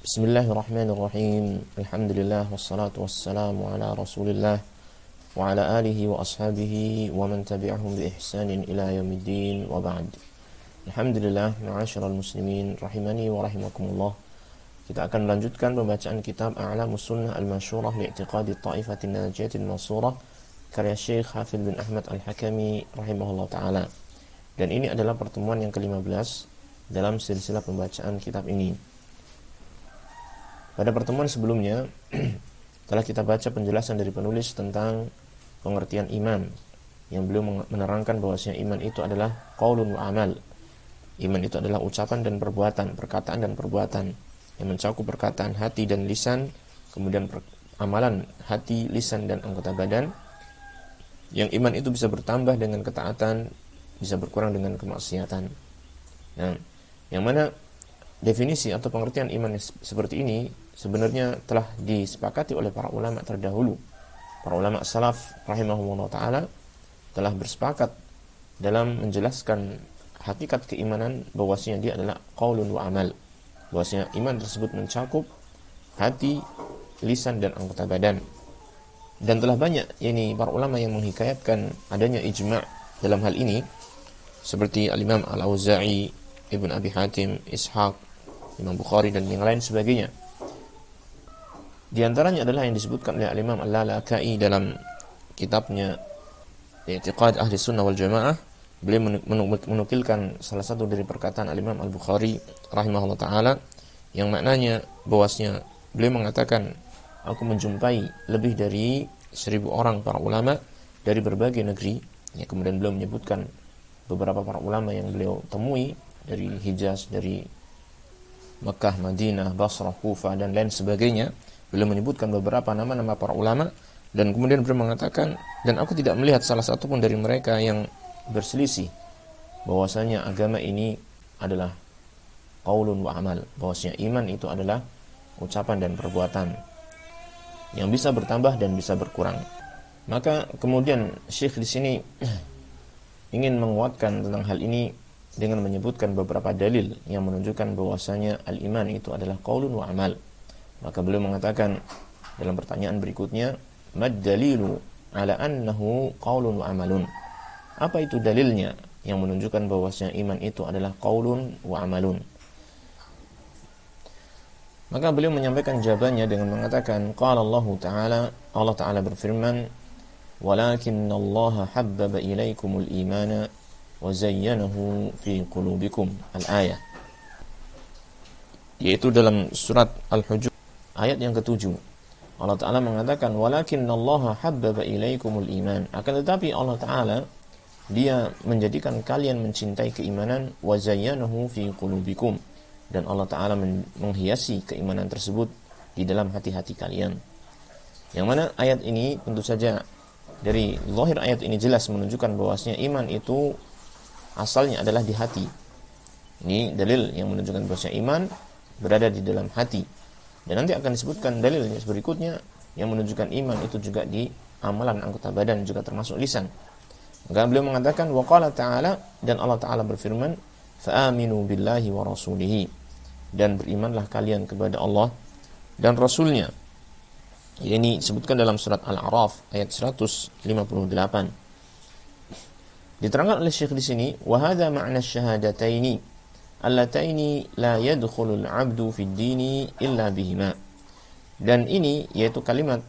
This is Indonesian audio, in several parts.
Bismillahirrahmanirrahim. Alhamdulillah wassalatu wassalamu ala Rasulillah wa ala alihi wa ashabihi wa man tabi'ahum bi ihsanin ila yaumiddin wa ba'd. Alhamdulillah, ma'asyiral muslimin rahimani wa rahimakumullah. Kita akan melanjutkan pembacaan kitab A'lamus Sunnah Al-Mansyurah li'tiqadi Ta'ifatin Najiyatin Mansurah karya Syekh Hafidz bin Ahmad Al-Hakami rahimahullah taala. Dan ini adalah pertemuan yang ke-15 dalam silsilah pembacaan kitab ini. Pada pertemuan sebelumnya telah kita baca penjelasan dari penulis tentang pengertian iman, yang beliau menerangkan bahwasanya iman itu adalah qaulun wa amal. Iman itu adalah ucapan dan perbuatan, perkataan dan perbuatan, yang mencakup perkataan hati dan lisan, kemudian amalan hati, lisan dan anggota badan. Yang iman itu bisa bertambah dengan ketaatan, bisa berkurang dengan kemaksiatan. Nah, yang mana definisi atau pengertian iman seperti ini sebenarnya telah disepakati oleh para ulama terdahulu. Para ulama salaf rahimahumullah ta'ala telah bersepakat dalam menjelaskan hakikat keimanan bahwasanya dia adalah qaulun wa amal. Bahwasanya iman tersebut mencakup hati, lisan dan anggota badan. Dan telah banyak para ulama yang menghikayatkan adanya ijma' dalam hal ini, seperti Al-Imam Al-Auza'i, Ibn Abi Hatim, Ishaq, Imam Bukhari dan yang lain sebagainya. Di antaranya adalah yang disebutkan oleh Al-Imam Al-Lalaka'i dalam kitabnya I'tiqad Ahli Sunnah wal Jamaah. Beliau menukilkan salah satu dari perkataan Al-Imam Al-Bukhari rahimahullah ta'ala, yang maknanya bahwasanya beliau mengatakan, aku menjumpai lebih dari 1000 orang para ulama dari berbagai negeri. Kemudian beliau menyebutkan beberapa para ulama yang beliau temui dari Hijaz, dari Mekah, Madinah, Basrah, Kufah dan lain sebagainya. Beliau menyebutkan beberapa nama-nama para ulama, dan kemudian beliau mengatakan, dan aku tidak melihat salah satu pun dari mereka yang berselisih bahwasanya agama ini adalah qaulun wa amal, bahwasanya iman itu adalah ucapan dan perbuatan yang bisa bertambah dan bisa berkurang. Maka kemudian Syekh di sini ingin menguatkan tentang hal ini dengan menyebutkan beberapa dalil yang menunjukkan bahwasanya al-iman itu adalah qaulun wa amal. Maka beliau mengatakan dalam pertanyaan berikutnya, mad dalilu ala annahu qaulun wa amalun. Apa itu dalilnya yang menunjukkan bahwasanya iman itu adalah qaulun wa amalun? Maka beliau menyampaikan jawabannya dengan mengatakan, qala Allah Ta'ala, Allah Ta'ala berfirman, walakinnallaha habbaba ilaikumul imana wa zayyanahu fi qulubikum, al-ayah. Yaitu dalam surat Al-Hujurat ayat yang ke-7. Allah Ta'ala mengatakan, walakinnallaha habbaba ilaikumul iman. Akan tetapi Allah Ta'ala, dia menjadikan kalian mencintai keimanan, wa zayyanahu fi qulubikum. Dan Allah Ta'ala menghiasi keimanan tersebut di dalam hati-hati kalian. Yang mana ayat ini tentu saja dari zahir ayat ini jelas menunjukkan bahwasanya iman itu asalnya adalah di hati. Ini dalil yang menunjukkan bahwasanya iman berada di dalam hati. Dan nanti akan disebutkan dalil berikutnya yang menunjukkan iman itu juga di amalan anggota badan, juga termasuk lisan. Maka beliau mengatakan, wa qala ta'ala, dan Allah Ta'ala berfirman, fa'aminu billahi wa rasulihi, dan berimanlah kalian kepada Allah dan Rasulnya. Ini disebutkan dalam surat Al-A'raf ayat 158. Diterangkan oleh Syekh di sini, wa hadza ma'na syahadataini allataini la yadkhulul 'abdu fid dini illa bihima. Dan ini yaitu kalimat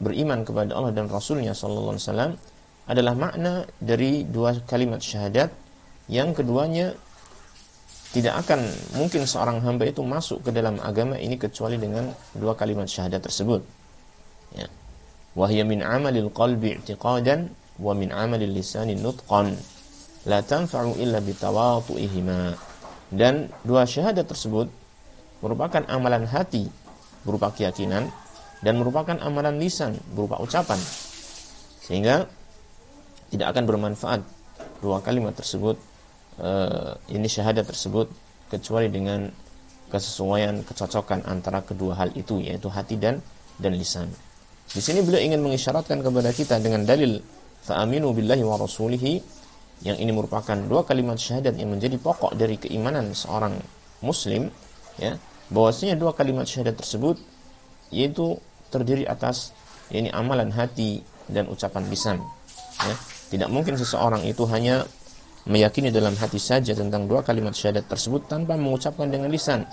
beriman kepada Allah dan Rasulnya sallallahu alaihi wasallam adalah makna dari dua kalimat syahadat, yang keduanya tidak akan mungkin seorang hamba itu masuk ke dalam agama ini kecuali dengan dua kalimat syahadat tersebut. Ya. Wa hiya min 'amalil qalbi i'tiqadan wa min 'amalil lisani nutqan la tanfa'u illa bitawatu'ihima. Dan dua syahadat tersebut merupakan amalan hati berupa keyakinan, dan merupakan amalan lisan berupa ucapan, sehingga tidak akan bermanfaat dua kalimat tersebut, ini syahadat tersebut, kecuali dengan kesesuaian, kecocokan antara kedua hal itu, yaitu hati dan lisan. Di sini beliau ingin mengisyaratkan kepada kita dengan dalil fa'aminu billahi wa rasulihi, yang ini merupakan dua kalimat syahadat yang menjadi pokok dari keimanan seorang muslim, ya, bahwasanya dua kalimat syahadat tersebut yaitu terdiri atas amalan hati dan ucapan lisan. Ya. Tidak mungkin seseorang itu hanya meyakini dalam hati saja tentang dua kalimat syahadat tersebut tanpa mengucapkan dengan lisan,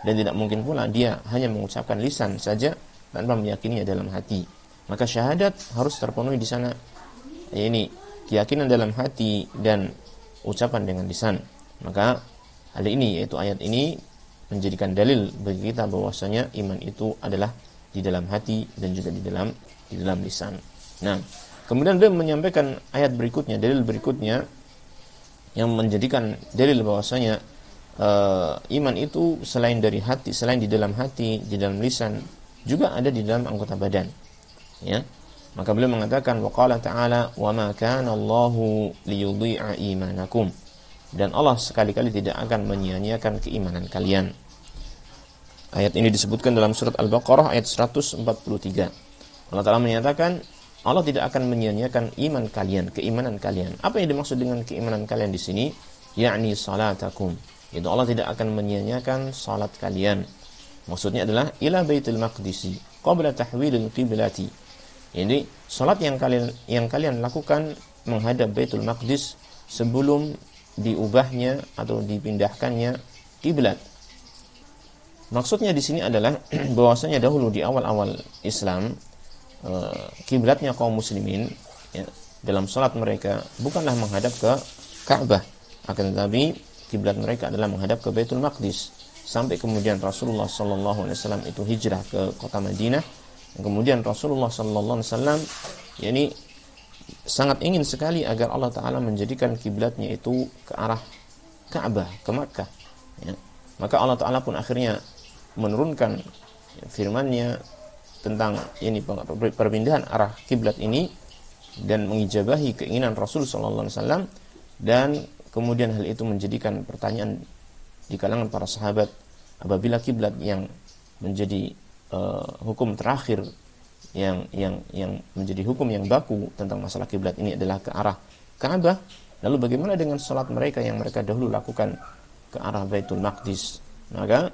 dan tidak mungkin pula dia hanya mengucapkan lisan saja tanpa meyakininya dalam hati. Maka syahadat harus terpenuhi di sana, keyakinan dalam hati dan ucapan dengan lisan. Maka hal ini, yaitu ayat ini, menjadikan dalil bagi kita bahwasanya iman itu adalah di dalam hati dan juga di dalam lisan. Nah, kemudian dia menyampaikan ayat berikutnya, dalil berikutnya yang menjadikan dalil bahwasanya iman itu selain dari hati, selain di dalam hati, di dalam lisan, juga ada di dalam anggota badan. Ya. Maka beliau mengatakan, wa qala ta'ala wa ma kana Allahu liyudhi'a imanakum. Dan Allah sekali-kali tidak akan menyia-nyiakan keimanan kalian. Ayat ini disebutkan dalam surat Al-Baqarah ayat 143. Allah Ta'ala menyatakan, Allah tidak akan menyia-nyiakan iman kalian, keimanan kalian. Apa yang dimaksud dengan keimanan kalian di sini? Yakni salatakum. Itu Allah tidak akan menyia-nyiakan salat kalian. Maksudnya adalah ila Baitul Maqdisi qabla tahwilil qiblati. Jadi salat yang kalian lakukan menghadap Baitul Maqdis sebelum diubahnya atau dipindahkannya kiblat. Maksudnya di sini adalah bahwasanya dahulu di awal-awal Islam, kiblatnya kaum muslimin dalam salat mereka bukanlah menghadap ke Ka'bah, akan tetapi kiblat mereka adalah menghadap ke Baitul Maqdis. Sampai kemudian Rasulullah sallallahu alaihi wasallam itu hijrah ke kota Madinah, dan kemudian Rasulullah sallallahu alaihi wasallam sangat ingin sekali agar Allah Ta'ala menjadikan kiblatnya itu ke arah Ka'bah, ke Makkah. Ya. Maka Allah Ta'ala pun akhirnya menurunkan firman-Nya tentang perpindahan arah kiblat ini dan mengijabahi keinginan Rasul Sallallahu Alaihi Wasallam, dan kemudian hal itu menjadikan pertanyaan di kalangan para sahabat, apabila kiblat yang menjadi hukum terakhir yang menjadi hukum yang baku tentang masalah kiblat ini adalah ke arah Ka'bah, lalu bagaimana dengan salat mereka yang mereka dahulu lakukan ke arah Baitul Maqdis? Maka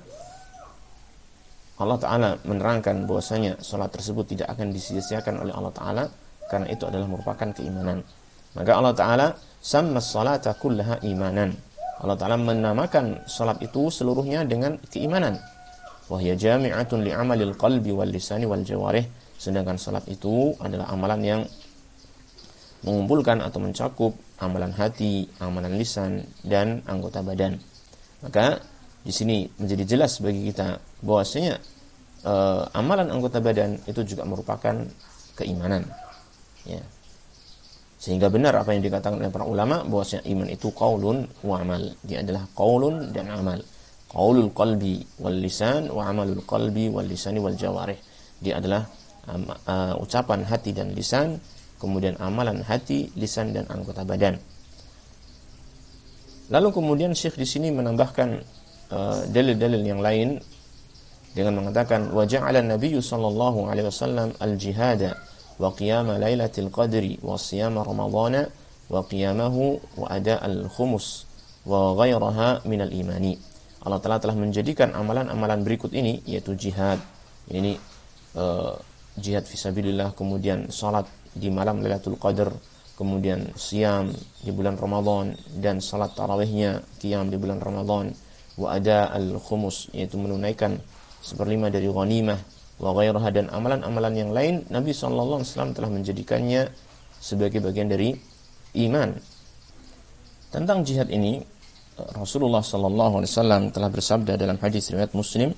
Allah Ta'ala menerangkan bahwasanya salat tersebut tidak akan disia-siakan oleh Allah Ta'ala, karena itu adalah merupakan keimanan. Maka Allah Ta'ala samma salata kullaha imanan. Allah Ta'ala menamakan salat itu seluruhnya dengan keimanan. Wa hiya jami'atun li'amalil qalbi wal lisani wal jawarih. Sedangkan salat itu adalah amalan yang mengumpulkan atau mencakup amalan hati, amalan lisan, dan anggota badan. Maka di sini menjadi jelas bagi kita bahwasanya amalan anggota badan itu juga merupakan keimanan. Ya. Sehingga benar apa yang dikatakan oleh para ulama bahwasanya iman itu qaulun wa amal. Dia adalah qaulun dan amal. Qaulul qalbi wal lisan wa amalul qalbi wal lisani wal jawarih. Dia adalah ucapan hati dan lisan, kemudian amalan hati, lisan, dan anggota badan. Lalu kemudian Syekh di sini menambahkan dalil-dalil yang lain dengan mengatakan, wa ja'ala an-nabiy sallallahu alaihi wasallam al-jihada wa qiyama lailatul qadri wa siyama ramadhana wa qiyamahu wa ada al-khumus wa ghairaha minal imani. Allah telah menjadikan amalan-amalan berikut ini, yaitu jihad, jihad fisabilillah, kemudian salat di malam Lailatul Qadar, kemudian siam di bulan Ramadan, dan salat tarawihnya qiyam di bulan Ramadan, wa ada al-khumus, yaitu menunaikan 1/5 dari ghanimah, wa ghairaha, dan amalan-amalan yang lain. Nabi sallallahu alaihi wasallam telah menjadikannya sebagai bagian dari iman. Tentang jihad ini, Rasulullah sallallahu alaihi wasallam telah bersabda dalam hadis riwayat Muslim,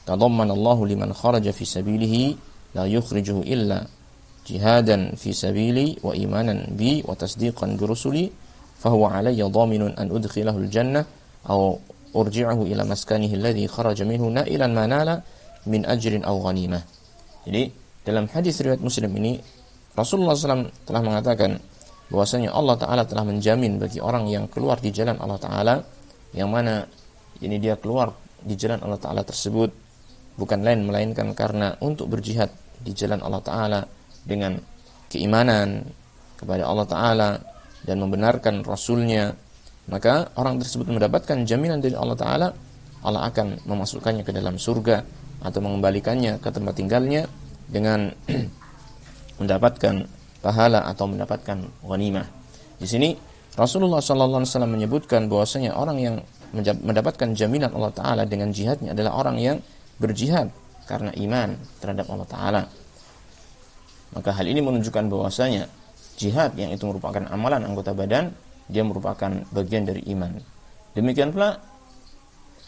tadammanallahu liman kharaja fi sabilihi la yukhrijuhu illa jihadan fi sabili wa imanan bi wa tasdiqan bi rusuli fahuwa alayya dhaminun an udkhilahu al-jannah aw urji'ahu ila maskanihi alladhi kharaja minhu na'ilan ma nala min ajrin aw ghanimah. Jadi dalam hadis riwayat Muslim ini Rasulullah SAW telah mengatakan bahwasanya Allah Ta'ala telah menjamin bagi orang yang keluar di jalan Allah Ta'ala, yang mana ini dia keluar di jalan Allah Ta'ala tersebut bukan lain melainkan karena untuk berjihad di jalan Allah Ta'ala dengan keimanan kepada Allah Ta'ala dan membenarkan Rasulnya, maka orang tersebut mendapatkan jaminan dari Allah Ta'ala Allah akan memasukkannya ke dalam surga atau mengembalikannya ke tempat tinggalnya dengan mendapatkan pahala atau mendapatkan ghanimah. Di sini Rasulullah SAW menyebutkan bahwasanya orang yang mendapatkan jaminan Allah Ta'ala dengan jihadnya adalah orang yang berjihad karena iman terhadap Allah Ta'ala. Maka hal ini menunjukkan bahwasanya jihad yang itu merupakan amalan anggota badan, dia merupakan bagian dari iman. Demikian pula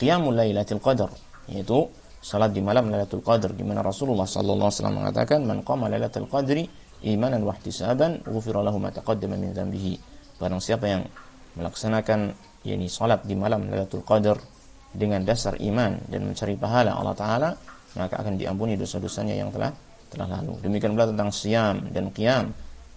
qiyamul lailatul qadar, yaitu salat di malam Lailatul Qadar, di mana Rasulullah sallallahu alaihi wasallam mengatakan man qama lailatul qadri imanan wa ihtisaban ghufira lahu ma taqaddama min dhanbihi. Barang siapa yang melaksanakan yakni salat di malam Lailatul Qadar dengan dasar iman dan mencari pahala Allah Taala, maka akan diampuni dosa-dosanya yang telah lalu. Demikian pula tentang siyam dan qiyam.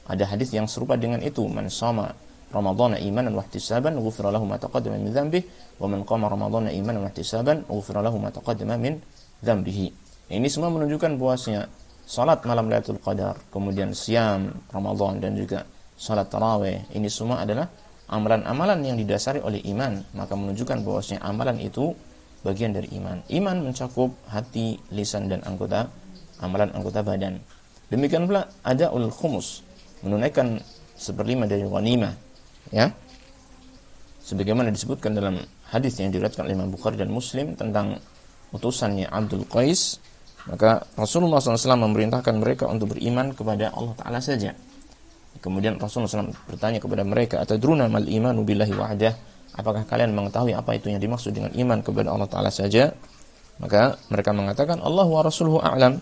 Ada hadis yang serupa dengan itu, man shama Ramadhana imanan wa ihtisaban ghufira lahu ma taqaddama min dhanbihi wa man qama Ramadhana imanan wa ihtisaban ghufira lahu ma taqaddama min dhanbihi. Ini semua menunjukkan bahwasanya salat malam Lailatul Qadar, kemudian siam Ramadan dan juga salat tarawih, ini semua adalah amalan-amalan yang didasari oleh iman, maka menunjukkan bahwasanya amalan itu bagian dari iman. Iman mencakup hati, lisan dan amalan anggota badan. Demikian pula ada ul khumus, menunaikan 1/5 dari ghanimah, ya. Sebagaimana disebutkan dalam hadis yang diriwayatkan oleh Imam Bukhari dan Muslim tentang utusannya Abdul Qais, maka Rasulullah SAW memerintahkan mereka untuk beriman kepada Allah Ta'ala saja. Kemudian Rasulullah SAW bertanya kepada mereka, atadruna mal imanu billahi wahdah, apakah kalian mengetahui apa itu yang dimaksud dengan iman kepada Allah Ta'ala saja? Maka mereka mengatakan Allah wa rasuluhu a'lam.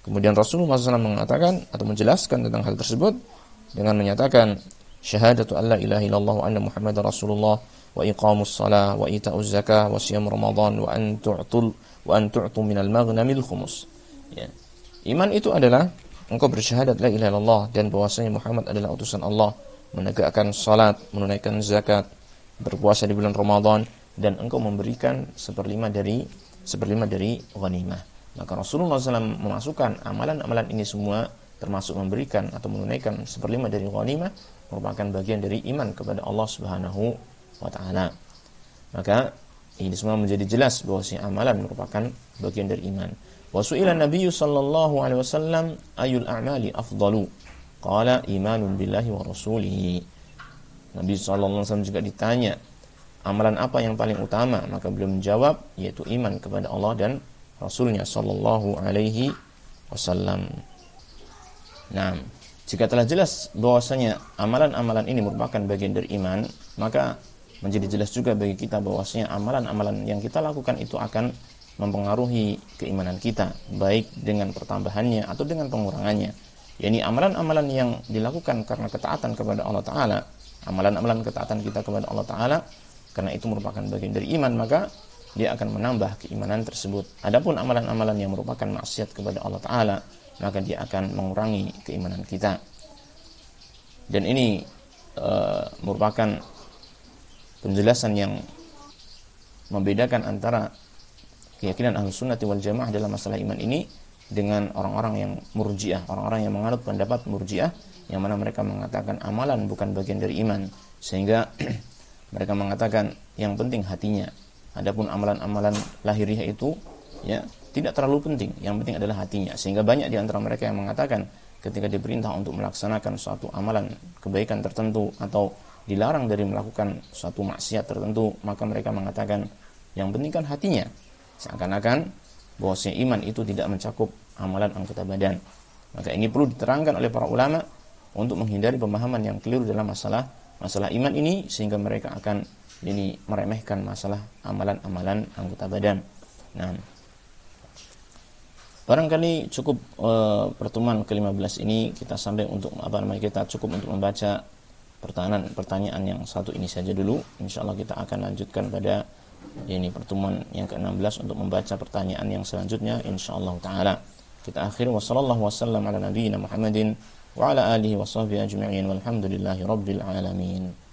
Kemudian Rasulullah SAW mengatakan atau menjelaskan tentang hal tersebut dengan menyatakan syahadatu alla ilaha illallah wa anna muhammadar rasulullah wa iqamus shalah wa ita'uz zakah wa siyam ramadan wa an tu'tu minal maghnamil khumus. Ya. Iman itu adalah engkau bersyahadat la ilaha illallah dan bahwasanya Muhammad adalah utusan Allah, menegakkan salat, menunaikan zakat, berpuasa di bulan Ramadan, dan engkau memberikan 1/5 dari ghanimah. Maka Rasulullah SAW memasukkan amalan-amalan ini semua, termasuk memberikan atau menunaikan 1/5 dari ghanimah, merupakan bagian dari iman kepada Allah Subhanahu wa Ta'ala. Maka ini semua menjadi jelas bahwa si amalan merupakan bagian dari iman. Wa su'ila Nabi sallallahu alaihi wasallam ayul a'mali afdalu? Qala imanun billahi wa rasulihi. Nabi sallallahu alaihi wasallam juga ditanya, amalan apa yang paling utama? Maka beliau menjawab, yaitu iman kepada Allah dan Rasulnya sallallahu alaihi wasallam. Nah, jika telah jelas bahwasanya amalan-amalan ini merupakan bagian dari iman, maka menjadi jelas juga bagi kita bahwasanya amalan-amalan yang kita lakukan itu akan mempengaruhi keimanan kita, baik dengan pertambahannya atau dengan pengurangannya. Yani amalan-amalan yang dilakukan karena ketaatan kepada Allah Ta'ala, amalan-amalan ketaatan kita kepada Allah Ta'ala, karena itu merupakan bagian dari iman, maka dia akan menambah keimanan tersebut. Adapun amalan-amalan yang merupakan maksiat kepada Allah Ta'ala, maka dia akan mengurangi keimanan kita. Dan ini merupakan penjelasan yang membedakan antara keyakinan Ahlus Sunnah wal Jamaah dalam masalah iman ini dengan orang-orang yang murji'ah, orang-orang yang menganut pendapat murji'ah, yang mana mereka mengatakan amalan bukan bagian dari iman, sehingga mereka mengatakan yang penting hatinya. Adapun amalan-amalan lahiriah itu ya tidak terlalu penting, yang penting adalah hatinya. Sehingga banyak di antara mereka yang mengatakan ketika diperintah untuk melaksanakan suatu amalan kebaikan tertentu atau dilarang dari melakukan suatu maksiat tertentu, maka mereka mengatakan yang penting kan hatinya. Seakan-akan bahwasanya iman itu tidak mencakup amalan anggota badan. Maka ini perlu diterangkan oleh para ulama untuk menghindari pemahaman yang keliru dalam masalah iman ini, sehingga mereka akan meremehkan masalah amalan-amalan anggota badan. Nah, barangkali cukup pertemuan ke-15 ini kita sampai untuk kita cukup untuk membaca pertanyaan yang satu ini saja dulu. Insyaallah kita akan lanjutkan pada pertemuan yang ke-16 untuk membaca pertanyaan yang selanjutnya insyaallah taala. Kita akhiri wa sallallahu wasallam ala nabiyyina Muhammadin wa ala alihi wa sahbihi ajma'in walhamdulillahi rabbil alamin.